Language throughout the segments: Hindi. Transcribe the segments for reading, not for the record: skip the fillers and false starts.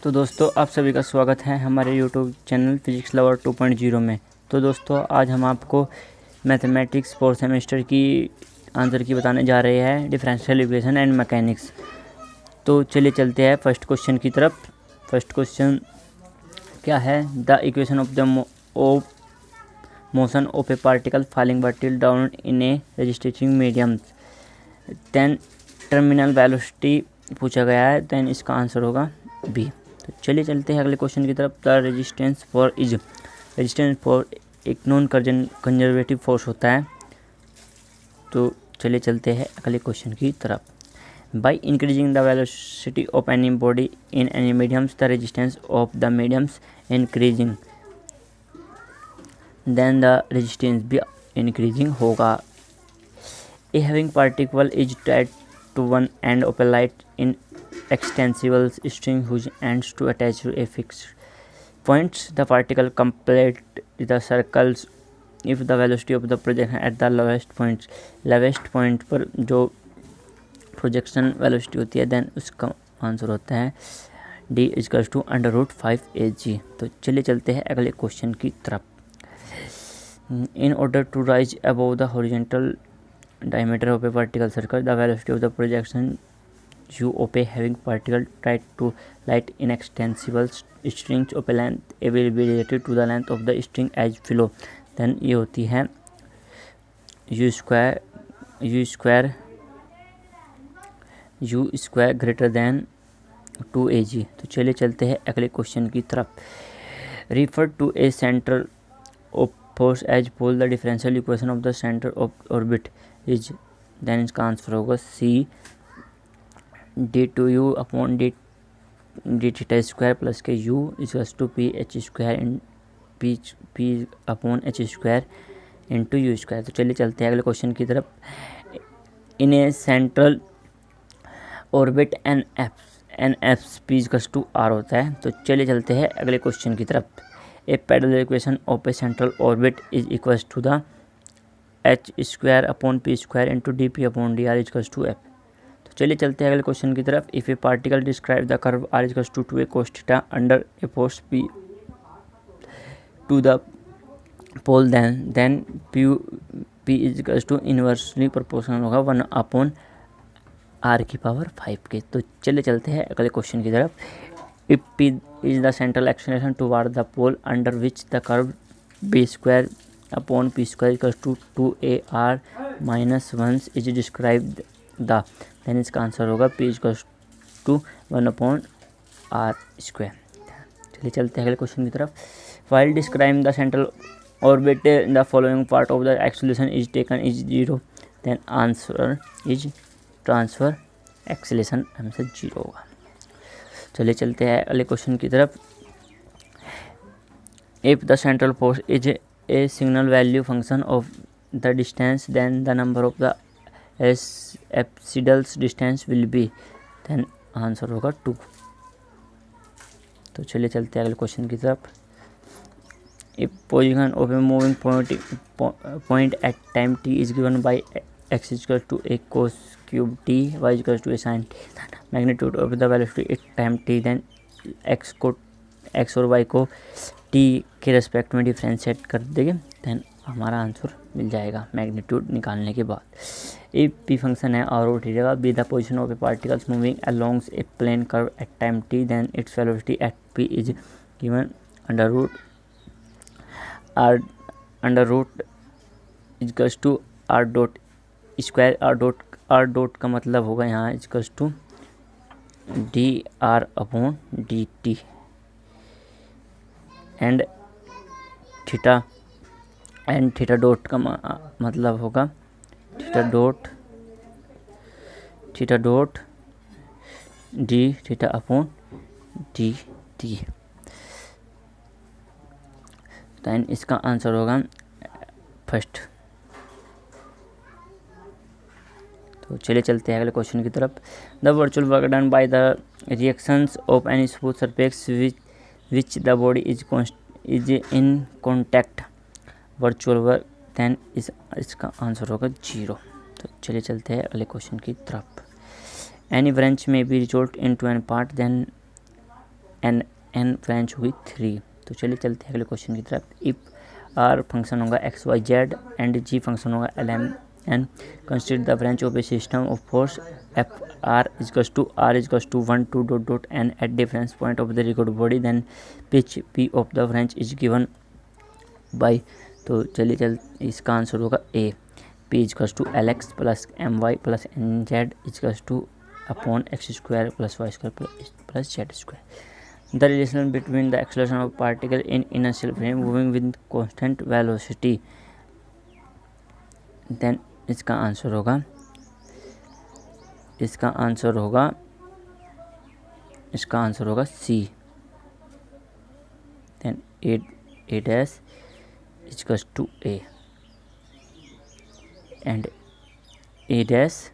तो दोस्तों आप सभी का स्वागत है हमारे यूट्यूब चैनल फिजिक्स लवर 2.0 में। तो दोस्तों आज हम आपको मैथमेटिक्स 4th सेमेस्टर की आंसर की बताने जा रहे हैं, डिफरेंशियल इक्वेशन एंड मैकेनिक्स। तो चलिए चलते हैं फर्स्ट क्वेश्चन की तरफ। फर्स्ट क्वेश्चन क्या है? The equation of the motion of a particle falling vertical down in a resisting medium, then terminal velocity पूछा गया है। देन इसका आंसर होगा बी। तो चलिए चलते हैं अगले क्वेश्चन की तरफ। द रेजिस्टेंस फॉर एक नॉन कंजर्वेटिव फोर्स होता है। तो चलिए चलते हैं अगले क्वेश्चन की तरफ। By increasing the velocity of any body in any mediums the resistance of the mediums increasing, then the resistance भी इंक्रीजिंग होगा। A having particle is tied to one end of a light in extensible string whose ends to attach to a fixed points. The particle complete the circles if the velocity of the projection at the lowest point पर जो projection velocity होती है, then उसका आंसर होता है D = √5 ag। तो चलिए चलते हैं अगले क्वेश्चन की तरफ। In order to rise above the horizontal diameter of a particle circle, the velocity of the projection u of a having particle tied to light in extensible strings of a length a will be related to the length of the string as below. Then ये होती है u square greater than 2ag। तो चलिए चलते हैं अगले क्वेश्चन की तरफ। Refer to a center of force as pull the differential equation of the center of orbit is, then इसका आंसर होगा C d2u upon D theta square plus K u = p upon h square into U square. तो चलिए चलते हैं अगले क्वेश्चन की तरफ। In a central orbit an F p = r होता है। तो चलिए चलते हैं अगले क्वेश्चन की तरफ। A parallel equation of a central orbit is equals to the h square upon p square into dp upon dr = f। तो चलिए चलते हैं अगले क्वेश्चन की तरफ। If a particle describe the curve r = 2a cos theta under a force p to the pole, then p = inversely proportional होगा 1/r⁵ के। तो चलिए चलते हैं अगले क्वेश्चन की तरफ। If p is the central acceleration toward the pole under which the curve b square upon p square = 2ar - 1 is described the, then इसका आंसर होगा p = 1/r²। चलिए चलते हैं अगले क्वेश्चन की तरफ। While describing the central orbit the following part of the acceleration is taken is 0, then answer is transfer acceleration हमेशा 0 होगा। चलिए चलते हैं अगले क्वेश्चन की तरफ। If the central force is a signal value function of the distance, then the number of the apsidals distance will be, then answer होगा 2। तो चलिए चलते हैं अगले क्वेश्चन की तरफ। If position of a moving point at time t is given by x = a cos cube t, y = a sin t, magnitude of the velocity at time t, then x और y को t के रेस्पेक्ट में डिफ्रेंशिएट कर देंगे, देन हमारा आंसर मिल जाएगा मैग्नीट्यूड निकालने के बाद। ए p फंक्शन है और उठ जाएगा be the position of a particles moving alongs a plane curve at time t, then its velocity at p is given r dot square. r dot का मतलब होगा यहाँ = dr/dt एंड थीटा डॉट का मतलब होगा थीटा डॉट d/dt। देन इसका आंसर होगा फर्स्ट। तो चलिए चलते हैं अगले क्वेश्चन की तरफ। The virtual work done by the reactions of any smooth surface which the body is in contact virtual work, then इसका आंसर होगा 0। तो चलिए चलते हैं अगले क्वेश्चन की तरफ। Any branch may be resolved into an part, then N branch हुई 3। तो चलिए चलते हैं अगले क्वेश्चन की तरफ। इफ़ आर फंक्शन होगा X Y Z and G function होगा L M N, construct the branch of a system of force F R equals to 1 2 dot dot N at difference point of the record body, then pitch P of the branch is given by. तो चलिए इसका आंसर होगा A, P equals to L X plus M Y plus N Z equals two upon X square plus Y square plus Z square. The relation between the acceleration of particle in inertial frame moving with constant velocity, then इसका आंसर होगा सी, then a dash is equals to a and a dash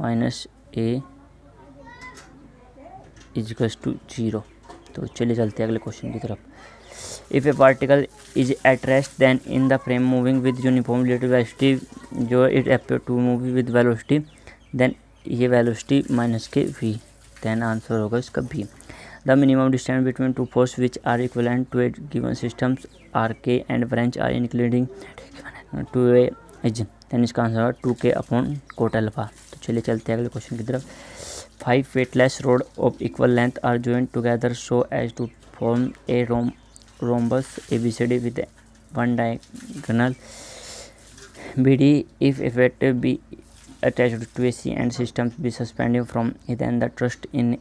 minus a is equals to 0। तो चलिए चलते हैं अगले क्वेश्चन की तरफ। If a particle is at rest then in the frame moving with uniform relative velocity, जो it appear to move with velocity, then ये velocity minus K V, then answer होगा इसका B. The minimum distance between two force which are equivalent to a given systems R K and branch R including to A as, then इसका आंसर होगा 2k अपॉन कोट अल्फा। तो चलिए चलते हैं अगले क्वेश्चन की तरफ। 5 weightless rods of equal length are joined together so as to form a rhombus ABCD with one diagonal BD. If effective be attached to a C and system be suspended from it, then the thrust in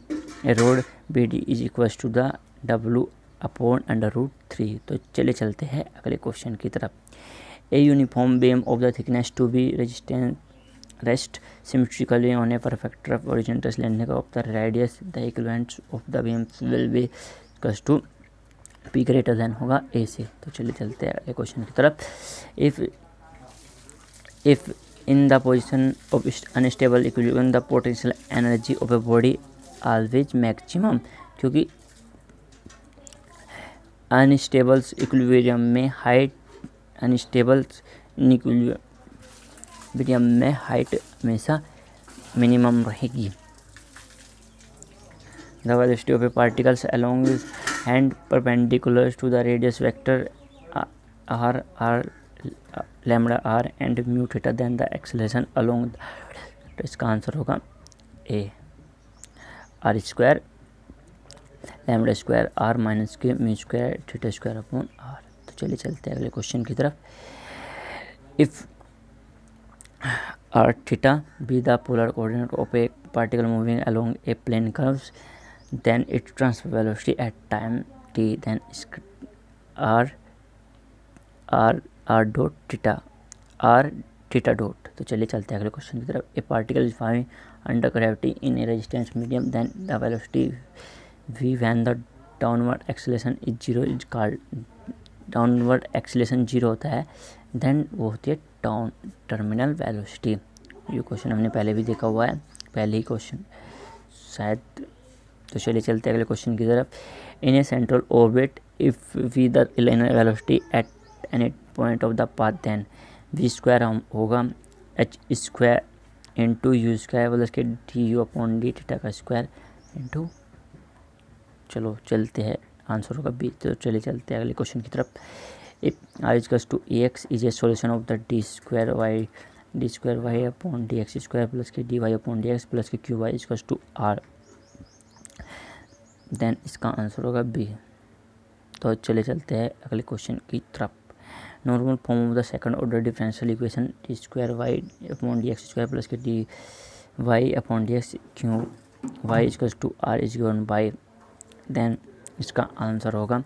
a rod BD is equals to the W upon under root 3। तो चलिए चलते हैं अगले क्वेश्चन की तरफ। A uniform beam of the thickness to be rest symmetrically on a perfect rough horizontal length of the radius, the equivalent of the beams will be equals to P greater than होगा A से। तो चलिए चलते हैं अगले क्वेश्चन की तरफ। if in the position of unstable equilibrium the potential energy of a body always maximum, क्योंकि अनस्टेबल इक्विलिब्रियम में हाइट हमेशा मिनिमम रहेगी। The velocity of a particles along and perpendicular to the radius vector R lambda R and mu theta, then the acceleration along. इसका आंसर होगा A, R square lambda square R minus के mu square theta square upon R. तो चलिए चलते हैं अगले क्वेश्चन की तरफ। If r theta be the polar coordinate of a particle moving along a plane curves, then its transfer velocity at time t, then r dot theta dot। तो चलिए चलते हैं अगले क्वेश्चन की तरफ। A particle is flying under gravity in a resistance medium, then the velocity v when the downward acceleration is 0 is called, downward acceleration 0 होता है, देन वो होती है टर्मिनल वेलोसिटी। ये क्वेश्चन हमने पहले भी देखा हुआ है, पहले ही क्वेश्चन शायद। तो चलिए चलते हैं अगले क्वेश्चन की तरफ। In a central orbit if V the linear velocity at any point of the path, then V square होगा H square into U square plus के D U upon D theta का स्क्वायर इंटू, चलो चलते हैं आंसर होगा बी। तो चलिए चलते हैं अगले क्वेश्चन की तरफ। If R equals to A X is a solution of the D square Y upon D X square plus के D Y upon D X plus के Q Y equals to R, then इसका आंसर होगा बी। तो चले चलते हैं अगले क्वेश्चन की तरफ। Normal form of the second order differential equation D square Y upon D X square plus के D Y upon D x Q Y equals to R is given by, then इसका आंसर होगा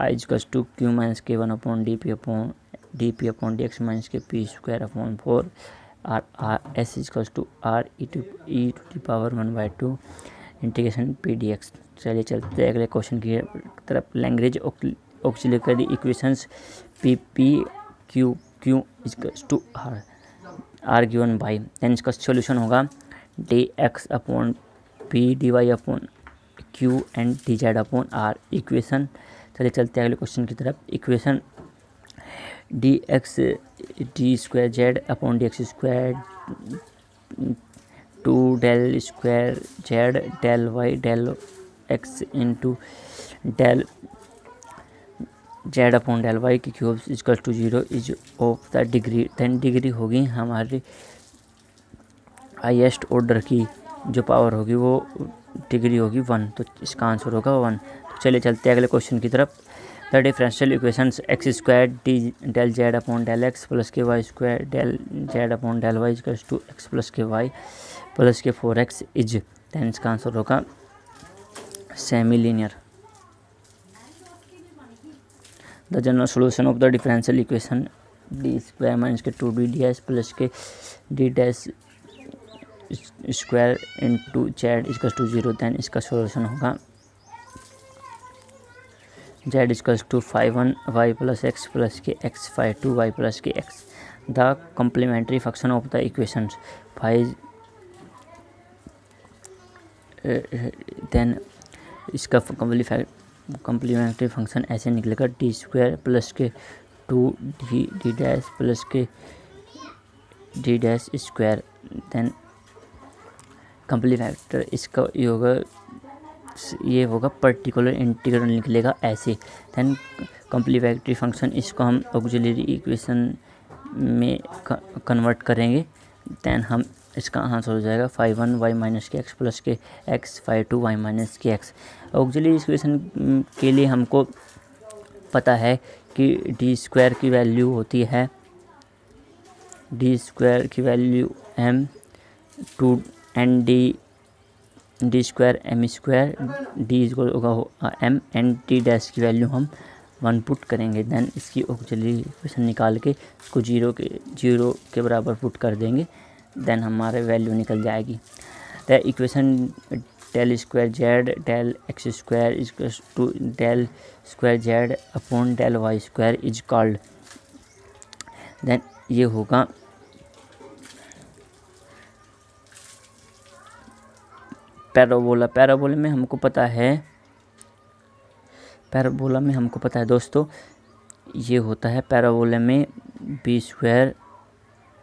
I equals to Q minus के one upon D P upon D X minus के P square upon 4 R S equals to R E to the power 1/2 integration P D X. चलिए चलते हैं अगले क्वेश्चन की तरफ। Lagrange auxiliary equations P P Q equals to R given by, then इसका सॉल्यूशन होगा D x upon P D Y upon Q and D Z upon R equation. चलिए चलते हैं अगले क्वेश्चन की तरफ। Equation D X D square Z upon D X square 2 del square Z del Y del X into del Z upon del Y की cube equal to 0 is of the degree. Then degree होगी हमारी हाईएस्ट ऑर्डर की जो पावर होगी वो डिग्री होगी 1, तो इसका आंसर होगा 1। तो चलिए चलते हैं अगले क्वेश्चन की तरफ। The differential equations X square D del Z upon del X plus के Y square del Z upon del Y equals to X plus के वाई प्लस के 4x इज, देन इसका आंसर होगा semi linear. The general solution of the differential equation D square minus के 2d ds प्लस के d dash square into Z equal to 0, then इसका सोल्यूशन होगा Z equal to 5 Y plus X plus K X 5 Y plus K X. The complementary function of the equation 5 then इसका कम्प्लीमेंट्री फंक्शन ऐसे निकलेगा D square plus K 2d dash plus के d dash square, then complementary इसका ये होगा पर्टिकुलर इंटीग्रल निकलेगा ऐसे। देन कम्प्लीमेंट्री फंक्शन इसको हम ऑक्सिलरी इक्वेशन में कन्वर्ट करेंगे, देन हम इसका आंसर हो जाएगा 5 वाई माइनस के x plus K X 5 Y minus के एक्स। ऑक्सिलरी इक्वेशन के लिए हमको पता है कि डी स्क्वायर की वैल्यू होती है डी स्क्वायर की value m 2 and D square M square D equal होगा m एंड डी डैश की वैल्यू हम 1 पुट करेंगे। देन इसकी ऑक्सिलरी इक्वेशन निकाल के इसको 0 के बराबर पुट कर देंगे, देन हमारे वैल्यू निकल जाएगी। The equation del square Z del X square equal to del square Z upon del Y square is called, then ये होगा पैराबोला। पैराबोला में हमको पता है दोस्तों, ये होता है पैराबोला में बी स्क्वायर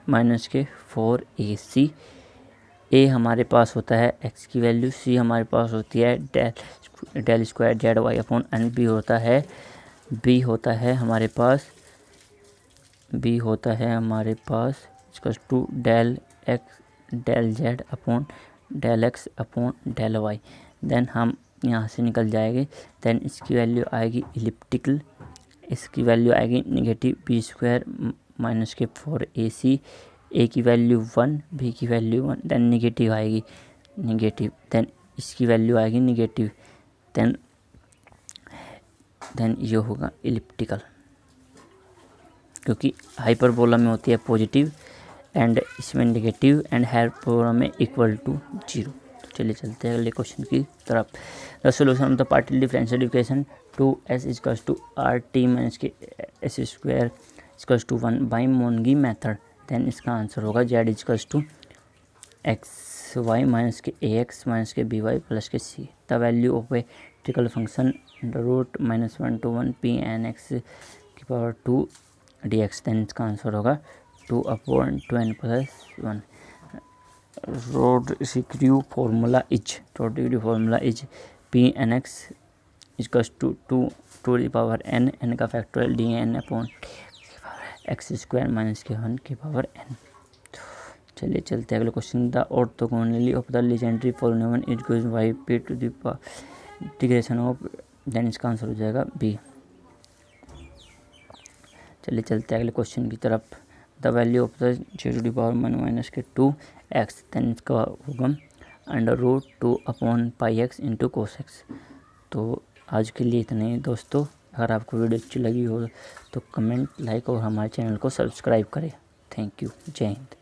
माइनस के 4ac। ए हमारे पास होता है एक्स की वैल्यू, सी हमारे पास होती है del square Z Y upon N, B होता है हमारे पास इसका two del X del Z upon del X upon del Y. Then हम यहाँ से निकल जाएंगे, देन इसकी वैल्यू आएगी इलिप्टिकल, इसकी वैल्यू आएगी नेगेटिव बी स्क्वायर माइनस के 4ac, ए की वैल्यू 1 बी की वैल्यू 1, देन निगेटिव आएगी नेगेटिव, देन इसकी वैल्यू आएगी निगेटिव, देन ये होगा इलिप्टिकल, क्योंकि हाइपरबोला में होती है पॉजिटिव एंड इसमें नेगेटिव एंड हाइपरबोला में इक्वल टू 0। तो चलिए चलते हैं अगले क्वेश्चन की तरफ। The solution of the partial differential equation 2s equals to rt minus के s square equals to 1 by Monge method, then इसका आंसर होगा z equals to X Y minus K ax minus K by plus K c। The value of a ट्रिकल फंक्शन √-1 to 1 pnx की पावर 2 dx, देन इसका आंसर होगा 2/2n plus 1। Rodrigues formula is pnx equals to 2 to the power n का factorial dn upon X square minus K 1 की पावर n। चलिए चलते हैं अगले question. The orthogonality of the Legendre polynomial is given by p to the integration of, then इसका आंसर हो जाएगा b। चलिए चलते हैं अगले क्वेश्चन की तरफ। The value of the 0 to the power minus K 2x, then इसका होगा √2/πx इंटू cos x। तो आज के लिए इतना ही दोस्तों। अगर आपको वीडियो अच्छी लगी हो तो कमेंट, लाइक और हमारे चैनल को सब्सक्राइब करें। Thank you. जय हिंद।